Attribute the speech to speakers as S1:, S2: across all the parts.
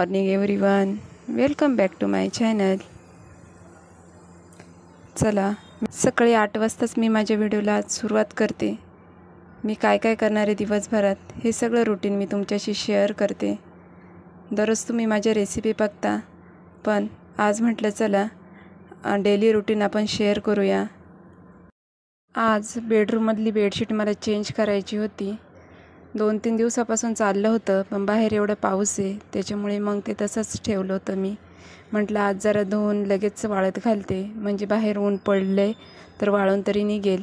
S1: Morning everyone, welcome back to my channel. चला, सकाळी 8 वाजताच मी माझ्या व्हिडिओला सुरुवात करते। मी काय काय करणार आहे दिवसभरात हे सगळं रुटीन मी तुमच्याशी शेअर करते। दररोज तुम्ही माझ्या रेसिपी बघता, पण आज म्हटलं चला डेली रुटीन आपण शेअर करूया। आज बेडरूममधली बेडशीट मला चेंज करायची होती। 2-3 दिवसापासून चाललं होतं, पण बाहेर एवढा पाऊस आहे त्याच्यामुळे मग ते तसंच ठेवलं होतं। मी म्हटलं आज जरा धुवून लगेच वाळत घालते, म्हणजे बाहेर ऊन पडले तर वाळून तरी निघेल।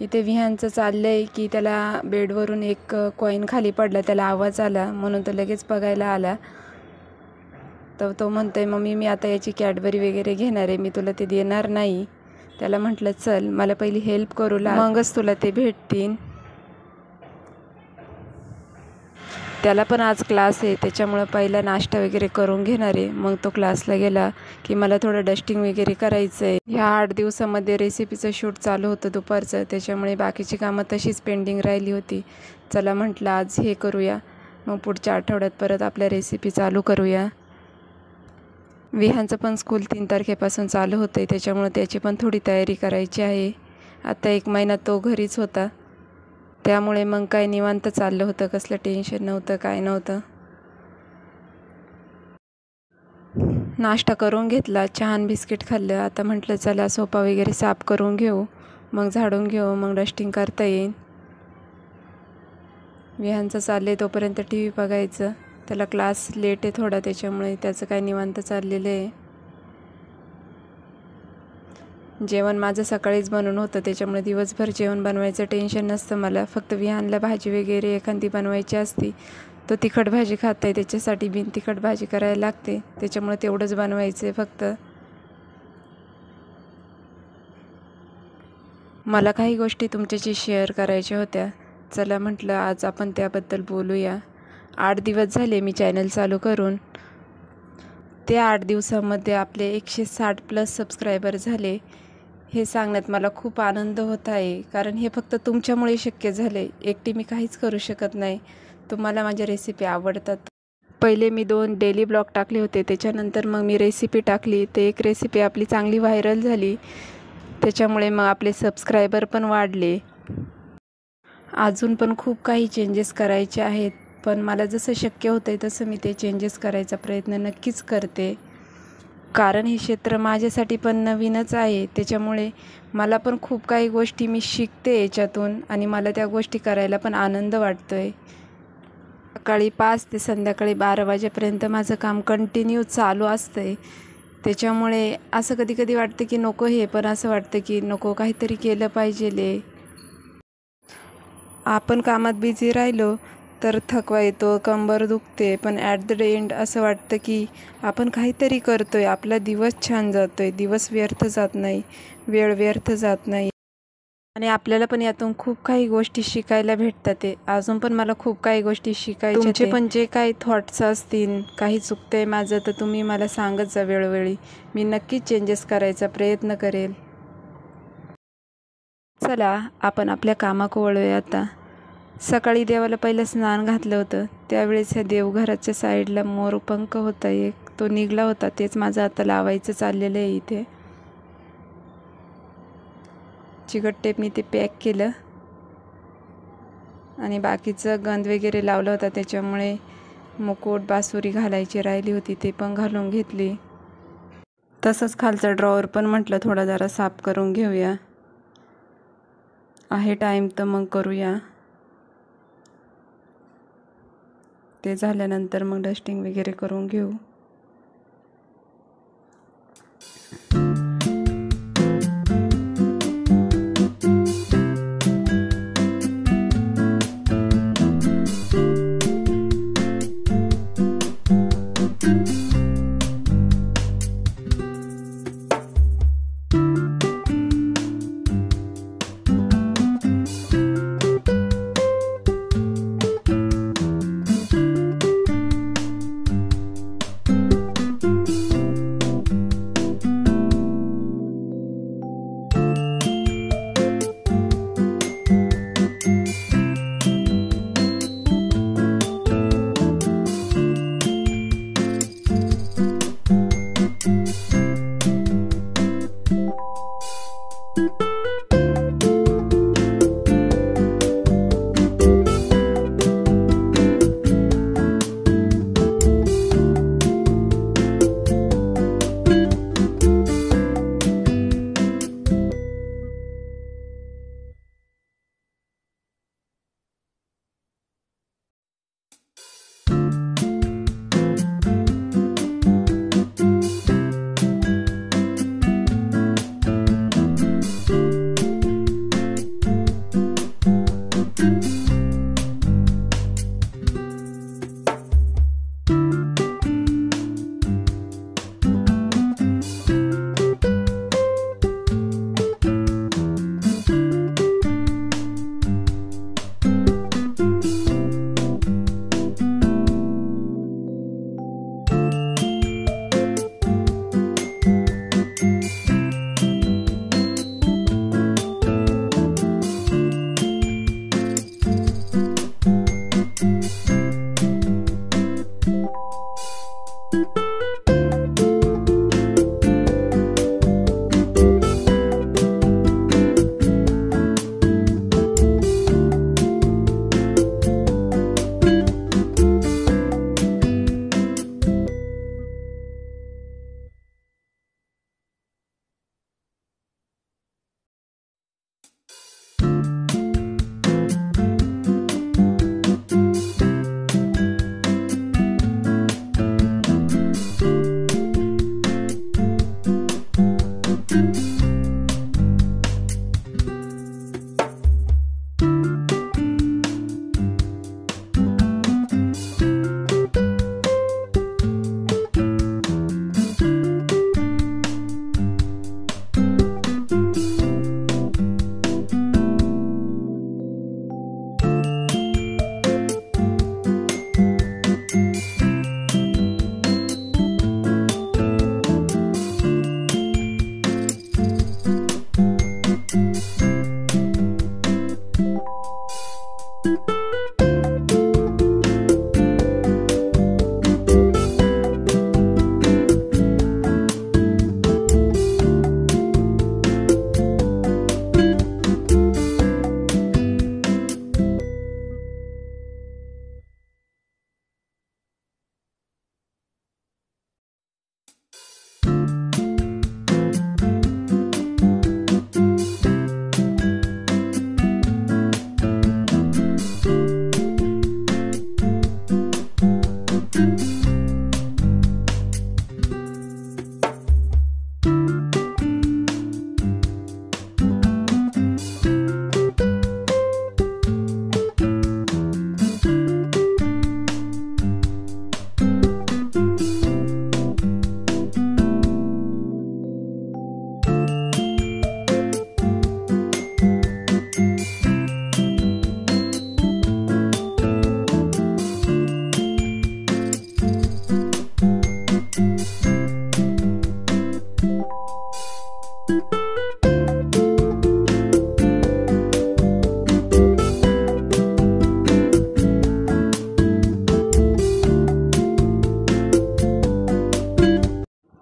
S1: इथे विहानचं चाललं आहे की त्याला बेडवरून एक कॉईन खाली पडला, त्याला आवाज आला म्हणून तो लगेच बघायला आला। तर तो म्हणतोय मम्मी मी आता याची कॅडबरी वगैरे घेणार आहे, मी तुला ते देणार नाही। त्याला म्हटलं चल मला पहिली हेल्प करू लाग, मगच तुला ते भेटतील। त्याला पण आज क्लास आहे त्याच्यामुळे पहिला नाश्ता वगैरे करून घेणार आहे, मग तो क्लासला गेला की मला थोडं डस्टिंग वगैरे करायचं आहे। ह्या 8 दिवसामध्ये रेसिपीचं शूट चालू होतं दुपारचं, त्याच्यामुळे बाकीची कामं तशीच पेंडिंग राहिली होती। चला म्हटलं आज हे करूया, मग पुढच्या आठवड्यात परत आपल्या रेसिपी चालू करूया। विहानचं पण स्कूल 3 तारखेपासून चालू होतं आहे, त्याच्यामुळे त्याची पण थोडी तयारी करायची आहे। आता 1 महिना तो घरीच होता, त्यामुळे मग काय निवांत चाललं होतं, कसलं टेन्शन नव्हतं, काय नव्हतं। नाश्ता करून घेतला, चहा बिस्किट खाल्लं। आता म्हटलं चला सोफा वगैरे साफ करून घेऊ, मग झाडून घेऊ, मग डस्टिंग करता येईल। विहानचं चालले तोपर्यंत TV बघायचं, त्याला क्लास लेट आहे थोडा त्याच्यामुळे त्याचं काय निवांत चाललेलं आहे। जेवण माझं सकाळीच बनवून होतं, त्याच्यामुळे दिवसभर जेवण बनवायचं टेन्शन नसतं मला। फक्त विहानला भाजी वगैरे एखादी बनवायची असती, तो तिखट भाजी खात आहे त्याच्यासाठी बिन तिखट भाजी करायला लागते, त्याच्यामुळे तेवढंच बनवायचं आहे फक्त। मला काही गोष्टी तुमच्याशी शेअर करायच्या होत्या, चला म्हटलं आज आपण त्याबद्दल बोलूया। 8 दिवस झाले मी चॅनल चालू करून, त्या 8 दिवसामध्ये आपले 160+ सबस्क्रायबर झाले। हे सांगण्यात मला खूप आनंद होत आहे, कारण हे फक्त तुमच्यामुळे शक्य झाले, एकटी मी काहीच करू शकत नाही। तुम्हाला माझ्या रेसिपी आवडतात। पहिले मी 2 डेली ब्लॉग टाकले होते, त्याच्यानंतर मग मी रेसिपी टाकली, ते एक रेसिपी आपली चांगली व्हायरल झाली, त्याच्यामुळे मग आपले सबस्क्रायबर पण वाढले। अजून पण खूप काही चेंजेस करायचे आहेत, पण मला जसं शक्य होतं आहे तसं मी ते चेंजेस करायचा प्रयत्न नक्कीच करते। कारण हे क्षेत्र माझ्यासाठी पण नवीनच आहे, त्याच्यामुळे मला पण खूप काही गोष्टी मी शिकते याच्यातून, आणि मला त्या गोष्टी करायला पण आनंद वाटतो आहे। सकाळी 5 ते संध्याकाळी 12 वाजेपर्यंत माझं काम कंटिन्यू चालू असतं आहे, त्याच्यामुळे असं कधी वाटतं की नको हे, पण असं वाटतं की नको काहीतरी केलं पाहिजे। आपण कामात बिझी राहिलो तर थकवा येतो, कंबर दुखते, पण ॲट द एंड असं वाटतं की आपण काहीतरी करतोय, आपला दिवस छान जातोय, दिवस व्यर्थ जात नाही, वेळ व्यर्थ जात नाही, आणि आपल्याला पण यातून खूप काही गोष्टी शिकायला भेटतात। अजून पण मला खूप काही गोष्टी शिकायच्या। तुमचे पण जे काही थॉट्स असतील, काही चुकतंय माझं तर तुम्ही मला सांगत जा वेळोवेळी, मी नक्कीच चेंजेस करायचा प्रयत्न करेल। चला आपण आपल्या कामाक वळूया आता। सकाळी देवाला पहिलं स्नान घातलं होतं, त्यावेळेस ह्या देवघराच्या साईडला मोरपंख होता एक, तो निघला होता, तेच माझं आता लावायचं चाललेलं आहे। इथे चिकट टेपनी ते पॅक केलं, आणि बाकीचं गंध वगैरे लावलं होता, त्याच्यामुळे मुकुट बासुरी घालायची राहिली होती, ते पण घालून घेतली। तसंच खालचा ड्रॉवर पण म्हटलं थोडा जरा साफ करून घेऊया, आहे टाईम तर मग करूया। ते झाल्यानंतर मग डस्टिंग वगैरे करून घेऊ।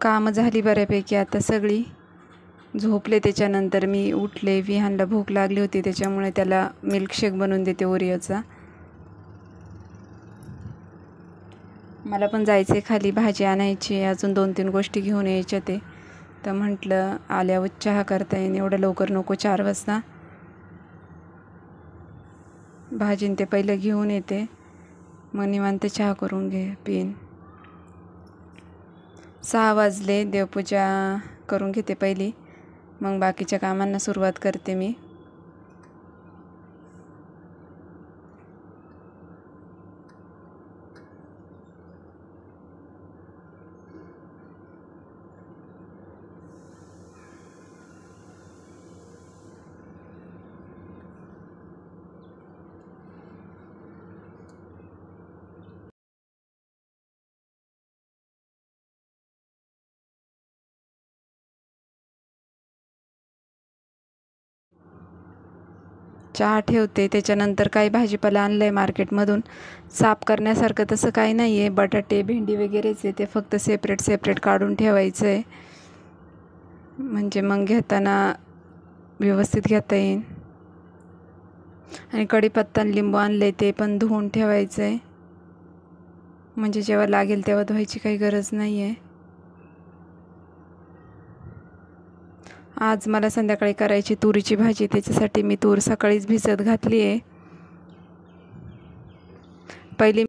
S1: कामं झाली बऱ्यापैकी आता सगळी. झोपले. त्याच्यानंतर मी उठले. विहानला भूक लागली होती, त्याच्यामुळे त्याला मिल्कशेक बनवून देते ओरिओचा. मला पण जायचे खाली, भाजी आणायची, अजून 2-3 गोष्टी घेऊन यायच्या ते. तर म्हटलं आल्यावर चहा करता येईन, एवढं लवकर नको, 4 वाजता. भाजीन ते पहिलं घेऊन येते, मग निवांत चहा करून पिईन. 6 वाजले. देवपूजा करून घेते पहिली, मग बाकीच्या कामांना सुरुवात करते मी. चहा ठेवते. त्याच्यानंतर काही भाजीपाला आणलं आहे मार्केटमधून. साफ करण्यासारखं तसं काही नाही आहे. बटाटे, भेंडी वगैरेच आहे, ते फक्त सेपरेट काढून ठेवायचं आहे, म्हणजे मग घेताना व्यवस्थित घेता येईल. आणि कढीपत्ता आणि लिंबू आणले, ते पण धुवून ठेवायचं आहे, म्हणजे जेव्हा लागेल तेव्हा धुवायची काही गरज नाही आहे. आज मला संध्याकाळी करायची तुरीची भाजी. त्याच्यासाठी मी तूर सकाळीच भिजत घातली आहे. पहिली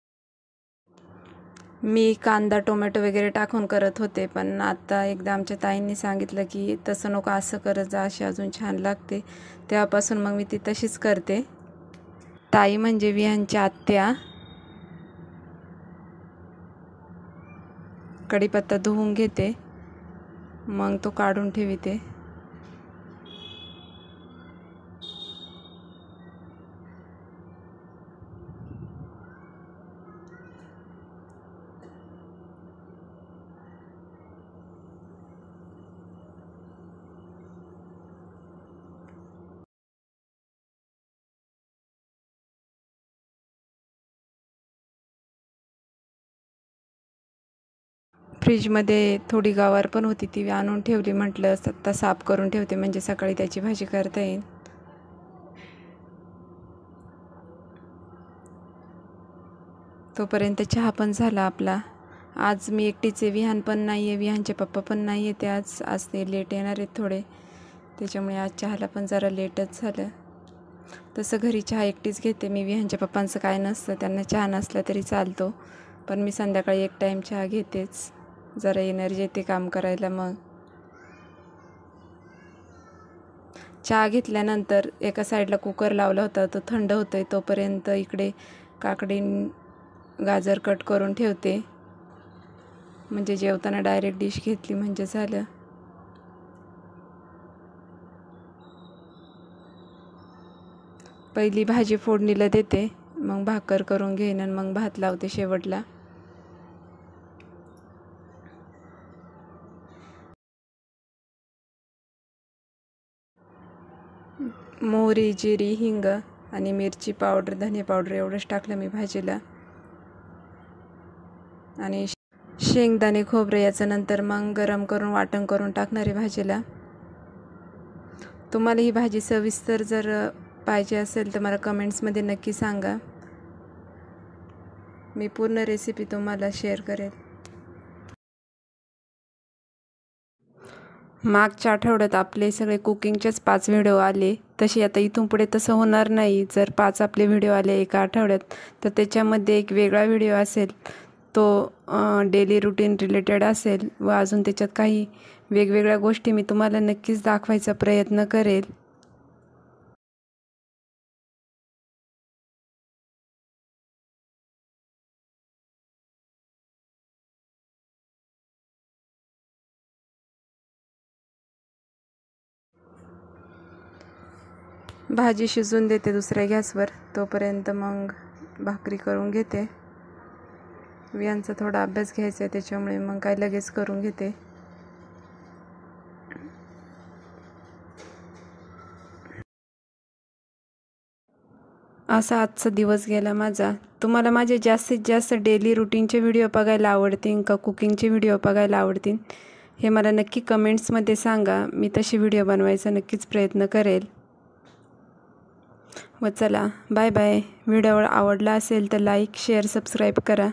S1: मी कांदा, टोमॅटो वगैरे टाकून करत होते, पण आता एकदा आमच्या ताईंनी सांगितलं की तसं नको, असं करत जा, अशी अजून छान लागते. तेव्हापासून मग मी ती तशीच करते. ताई म्हणजे विहानच्या आत्या. कढीपत्ता धुवून घेते, मग तो काढून ठेवते. फ्रीजमध्ये थोडी गवार पण होती, ती आणून ठेवली. म्हटलं आता साफ करून ठेवते म्हणजे सकाळी त्याची भाजी करता येईल. तोपर्यंत चहा पण झाला आपला. आज मी एकटीचे, विहान पण नाही आहे, विहानचे पप्पा पण नाही आहे, ते आज ते लेट येणार आहेत थोडे, त्याच्यामुळे आज चहाला पण जरा लेटच झालं. तसं घरी चहा एकटीच घेते मी, विहानच्या पप्पांचं काय नसतं, त्यांना चहा नसला तरी चालतो, पण मी संध्याकाळी एक टाईम चहा घेतेच, जरा एनर्जी येते काम करायला. मग चहा घेतल्यानंतर एका साईडला कुकर लावला होता, तो थंड होतोय तोपर्यंत इकडे काकडी गाजर कट करून ठेवते, म्हणजे जेवताना डायरेक्ट डिश घेतली म्हणजे झालं. पहिली भाजी फोडणीला देते, मग भाकर करून घेईन आणि मग भात लावते शेवटला. मोहरी, जिरी, हिंग आणि मिरची पावडर, धने पावडर एवढंच टाकलं मी भाजीला. आणि शेंगदाणे, खोबरे याचं नंतर मग गरम करून वाटण करून टाकणारे भाजीला. तुम्हाला ही भाजी सविस्तर जर पाहिजे असेल तर मला कमेंट्समध्ये नक्की सांगा, मी पूर्ण रेसिपी तुम्हाला शेअर करेल. मागच्या आठवड्यात आपले सगळे कुकिंगचेच 5 व्हिडिओ आले. तशी आता इथून पुढे तसं होणार नाही. जर 5 आपले व्हिडिओ आले एका आठवड्यात तर त्याच्यामध्ये एक वेगळा व्हिडिओ असेल, तो डेली रुटीन रिलेटेड असेल व अजून त्याच्यात काही वेगवेगळ्या गोष्टी मी तुम्हाला नक्कीच दाखवायचा प्रयत्न करेल. भाजी शिजवून देते दुसऱ्या गॅसवर, तोपर्यंत मग भाकरी करून घेते. विहानचा थोडा अभ्यास घ्यायचा आहे त्याच्यामुळे मग काय लगेच करून घेते. असा आजचा दिवस गेला माझा. तुम्हाला माझे जास्तीत जास्त डेली रुटीनचे व्हिडिओ बघायला आवडतील का कुकिंगचे व्हिडिओ बघायला आवडतील हे मला नक्की कमेंट्समध्ये सांगा. मी तसे व्हिडिओ बनवायचा नक्कीच प्रयत्न करेल. व चला बाय बाय. व्हिडिओ आवडला असेल तर लाईक, शेअर, सबस्क्राईब करा.